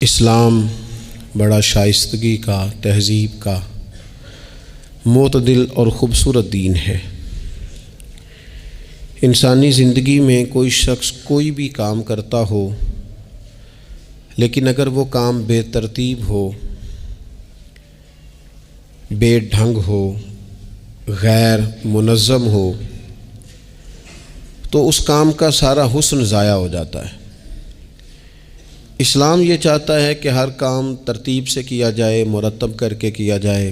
اسلام بڑا شائستگی کا، تہذیب کا، معتدل اور خوبصورت دین ہے۔ انسانی زندگی میں کوئی شخص کوئی بھی کام کرتا ہو، لیکن اگر وہ کام بے ترتیب ہو، بے ڈھنگ ہو، غیر منظم ہو، تو اس کام کا سارا حسن ضائع ہو جاتا ہے۔ اسلام یہ چاہتا ہے کہ ہر کام ترتیب سے کیا جائے، مرتب کر کے کیا جائے،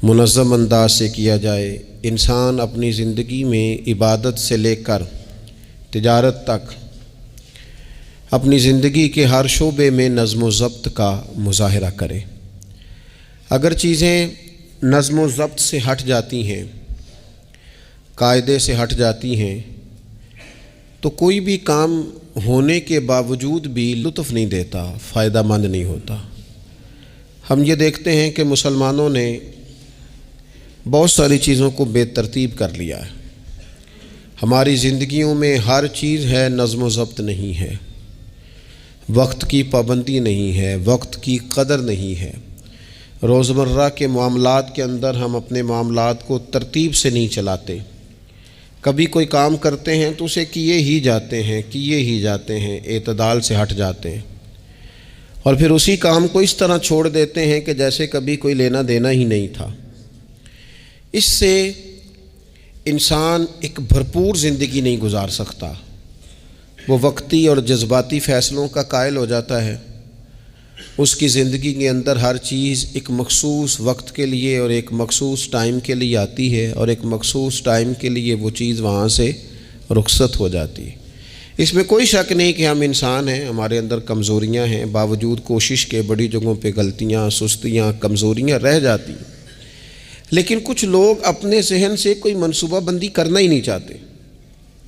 منظم انداز سے کیا جائے۔ انسان اپنی زندگی میں عبادت سے لے کر تجارت تک اپنی زندگی کے ہر شعبے میں نظم و ضبط کا مظاہرہ کرے۔ اگر چیزیں نظم و ضبط سے ہٹ جاتی ہیں، قاعدے سے ہٹ جاتی ہیں، تو کوئی بھی کام ہونے کے باوجود بھی لطف نہیں دیتا، فائدہ مند نہیں ہوتا۔ ہم یہ دیکھتے ہیں کہ مسلمانوں نے بہت ساری چیزوں کو بے ترتیب کر لیا ہے۔ ہماری زندگیوں میں ہر چیز ہے، نظم و ضبط نہیں ہے، وقت کی پابندی نہیں ہے، وقت کی قدر نہیں ہے۔ روزمرہ کے معاملات کے اندر ہم اپنے معاملات کو ترتیب سے نہیں چلاتے۔ کبھی کوئی کام کرتے ہیں تو اسے کیے ہی جاتے ہیں، اعتدال سے ہٹ جاتے ہیں، اور پھر اسی کام کو اس طرح چھوڑ دیتے ہیں کہ جیسے کبھی کوئی لینا دینا ہی نہیں تھا۔ اس سے انسان ایک بھرپور زندگی نہیں گزار سکتا، وہ وقتی اور جذباتی فیصلوں کا قائل ہو جاتا ہے۔ اس کی زندگی کے اندر ہر چیز ایک مخصوص وقت کے لیے اور ایک مخصوص ٹائم کے لیے آتی ہے، اور ایک مخصوص ٹائم کے لیے وہ چیز وہاں سے رخصت ہو جاتی ہے۔ اس میں کوئی شک نہیں کہ ہم انسان ہیں، ہمارے اندر کمزوریاں ہیں، باوجود کوشش کے بڑی جگہوں پہ غلطیاں، سستیاں، کمزوریاں رہ جاتی ہیں۔ لیکن کچھ لوگ اپنے ذہن سے کوئی منصوبہ بندی کرنا ہی نہیں چاہتے۔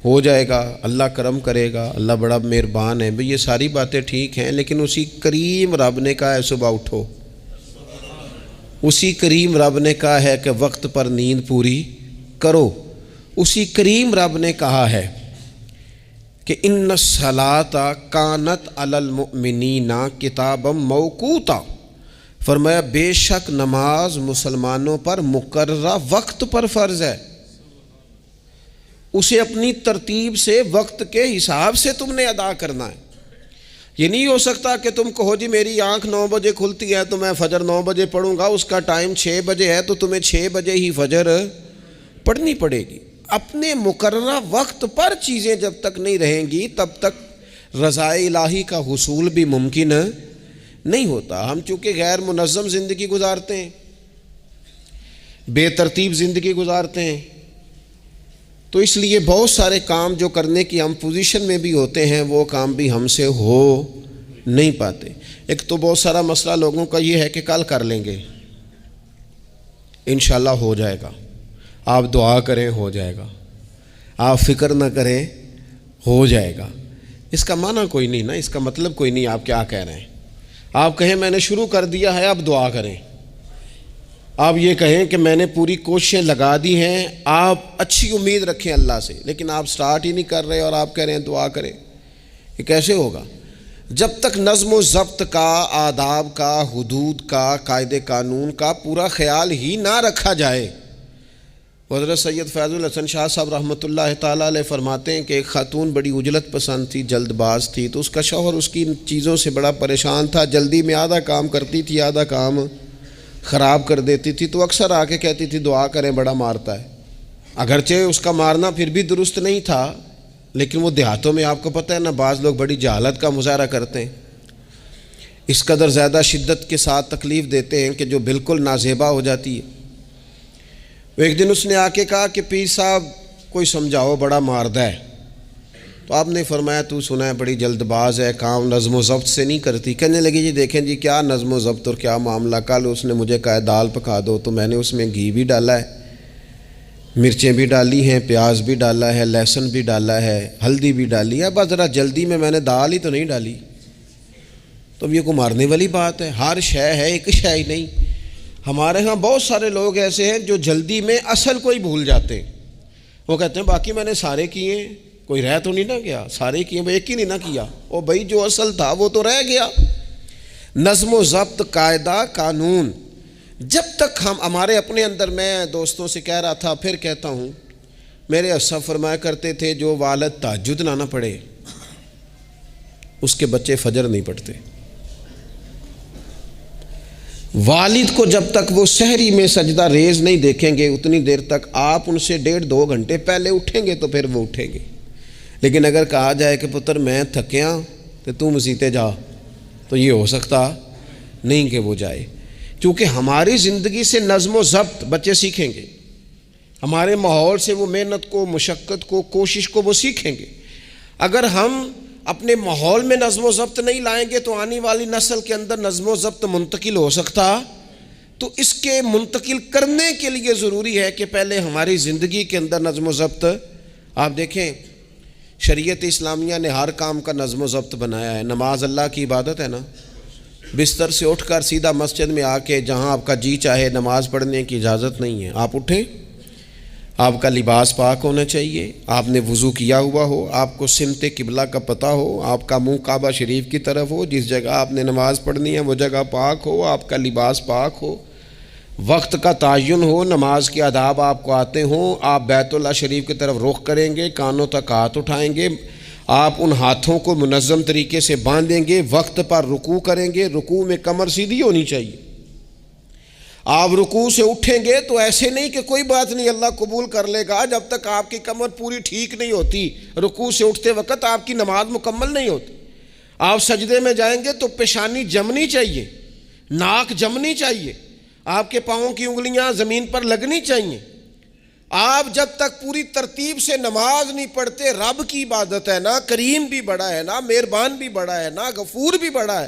ہو جائے گا، اللہ کرم کرے گا، اللہ بڑا مہربان ہے، بھئی یہ ساری باتیں ٹھیک ہیں، لیکن اسی کریم رب نے کہا ہے صبح اٹھو، اسی کریم رب نے کہا ہے کہ وقت پر نیند پوری کرو، اسی کریم رب نے کہا ہے کہ ان الصلاۃ کانت علی المؤمنین کتابا موقوتا، فرمایا بے شک نماز مسلمانوں پر مقررہ وقت پر فرض ہے۔ اسے اپنی ترتیب سے، وقت کے حساب سے تم نے ادا کرنا ہے۔ یہ نہیں ہو سکتا کہ تم کہو جی میری آنکھ 9 بجے کھلتی ہے تو میں فجر 9 بجے پڑھوں گا، اس کا ٹائم 6 بجے ہے تو تمہیں 6 بجے ہی فجر پڑھنی پڑے گی۔ اپنے مقررہ وقت پر چیزیں جب تک نہیں رہیں گی تب تک رضا الہی کا حصول بھی ممکن نہیں ہوتا۔ ہم چونکہ غیر منظم زندگی گزارتے ہیں، بے ترتیب زندگی گزارتے ہیں، تو اس لیے بہت سارے کام جو کرنے کی ہم پوزیشن میں بھی ہوتے ہیں وہ کام بھی ہم سے ہو نہیں پاتے۔ ایک تو بہت سارا مسئلہ لوگوں کا یہ ہے کہ کل کر لیں گے، انشاءاللہ ہو جائے گا، آپ دعا کریں ہو جائے گا، آپ فکر نہ کریں ہو جائے گا۔ اس کا معنی کوئی نہیں نا، اس کا مطلب کوئی نہیں۔ آپ کیا کہہ رہے ہیں؟ آپ کہیں میں نے شروع کر دیا ہے، آپ دعا کریں۔ آپ یہ کہیں کہ میں نے پوری کوششیں لگا دی ہیں، آپ اچھی امید رکھیں اللہ سے، لیکن آپ سٹارٹ ہی نہیں کر رہے اور آپ کہہ رہے ہیں دعا کریں، یہ کیسے ہوگا؟ جب تک نظم و ضبط کا، آداب کا، حدود کا، قاعدے قانون کا پورا خیال ہی نہ رکھا جائے۔ حضرت سید فیض الحسن شاہ صاحب رحمۃ اللہ تعالیٰ علیہ فرماتے ہیں کہ ایک خاتون بڑی عجلت پسند تھی، جلد باز تھی، تو اس کا شوہر اس کی ان چیزوں سے بڑا پریشان تھا، جلدی میں آدھا کام کرتی تھی، آدھا کام خراب کر دیتی تھی، تو اکثر آ کے کہتی تھی دعا کریں بڑا مارتا ہے۔ اگرچہ اس کا مارنا پھر بھی درست نہیں تھا، لیکن وہ دیہاتوں میں آپ کو پتہ ہے نا، بعض لوگ بڑی جہالت کا مظاہرہ کرتے ہیں، اس قدر زیادہ شدت کے ساتھ تکلیف دیتے ہیں کہ جو بالکل نازیبا ہو جاتی ہے۔ ایک دن اس نے آ کے کہا کہ پیر صاحب کوئی سمجھاؤ، بڑا ماردہ ہے۔ تو آپ نے فرمایا تو سنا ہے بڑی جلد باز ہے، کام نظم و ضبط سے نہیں کرتی۔ کہنے لگی جی دیکھیں جی کیا نظم و ضبط اور کیا معاملہ، کل اس نے مجھے کہا دال پکا دو تو میں نے اس میں گھی بھی ڈالا ہے، مرچیں بھی ڈالی ہیں، پیاز بھی ڈالا ہے، لہسن بھی ڈالا ہے، ہلدی بھی ڈالی ہے، بس ذرا جلدی میں نے دال ہی تو نہیں ڈالی۔ تو یہ کوئی مارنے والی بات ہے؟ ہر شے ہے، ایک شے ہی نہیں۔ ہمارے ہاں بہت سارے لوگ ایسے ہیں جو جلدی میں اصل کو ہی بھول جاتے ہیں۔ وہ کہتے ہیں باقی میں نے سارے کیے ہیں، کوئی رہ تو نہیں نہ گیا، سارے کیے، ایک ہی نہیں نہ کیا، وہ بھائی جو اصل تھا وہ تو رہ گیا۔ نظم و ضبط، قاعدہ، قانون، جب تک ہمارے اپنے اندر، میں دوستوں سے کہہ رہا تھا پھر کہتا ہوں، میرے اسلاف فرمایا کرتے تھے جو والد تہجد نہ پڑھے اس کے بچے فجر نہیں پڑھتے۔ والد کو جب تک وہ سحری میں سجدہ ریز نہیں دیکھیں گے اتنی دیر تک آپ ان سے 1.5-2 گھنٹے پہلے اٹھیں گے تو پھر وہ اٹھیں گے۔ لیکن اگر کہا جائے کہ پتر میں تھکیاں تو تو مسیتے جا، تو یہ ہو سکتا نہیں کہ وہ جائے، کیونکہ ہماری زندگی سے نظم و ضبط بچے سیکھیں گے، ہمارے ماحول سے وہ محنت کو، مشقت کو، کوشش کو وہ سیکھیں گے۔ اگر ہم اپنے ماحول میں نظم و ضبط نہیں لائیں گے تو آنے والی نسل کے اندر نظم و ضبط منتقل ہو سکتا، تو اس کے منتقل کرنے کے لیے ضروری ہے کہ پہلے ہماری زندگی کے اندر نظم و ضبط۔ آپ دیکھیں شریعت اسلامیہ نے ہر کام کا نظم و ضبط بنایا ہے۔ نماز اللہ کی عبادت ہے نا، بستر سے اٹھ کر سیدھا مسجد میں آ کے جہاں آپ کا جی چاہے نماز پڑھنے کی اجازت نہیں ہے۔ آپ اٹھیں، آپ کا لباس پاک ہونا چاہیے، آپ نے وضو کیا ہوا ہو، آپ کو سمت قبلہ کا پتہ ہو، آپ کا منہ کعبہ شریف کی طرف ہو، جس جگہ آپ نے نماز پڑھنی ہے وہ جگہ پاک ہو، آپ کا لباس پاک ہو، وقت کا تعین ہو، نماز کے آداب آپ کو آتے ہوں، آپ بیت اللہ شریف کی طرف رخ کریں گے، کانوں تک ہاتھ اٹھائیں گے، آپ ان ہاتھوں کو منظم طریقے سے باندھیں گے، وقت پر رکوع کریں گے، رکوع میں کمر سیدھی ہونی چاہیے۔ آپ رکوع سے اٹھیں گے تو ایسے نہیں کہ کوئی بات نہیں اللہ قبول کر لے گا، جب تک آپ کی کمر پوری ٹھیک نہیں ہوتی رکوع سے اٹھتے وقت آپ کی نماز مکمل نہیں ہوتی۔ آپ سجدے میں جائیں گے تو پیشانی جمنی چاہیے، ناک جمنی چاہیے، آپ کے پاؤں کی انگلیاں زمین پر لگنی چاہیے۔ آپ جب تک پوری ترتیب سے نماز نہیں پڑھتے، رب کی عبادت ہے نا، کریم بھی بڑا ہے نا، مہربان بھی بڑا ہے نا، غفور بھی بڑا ہے،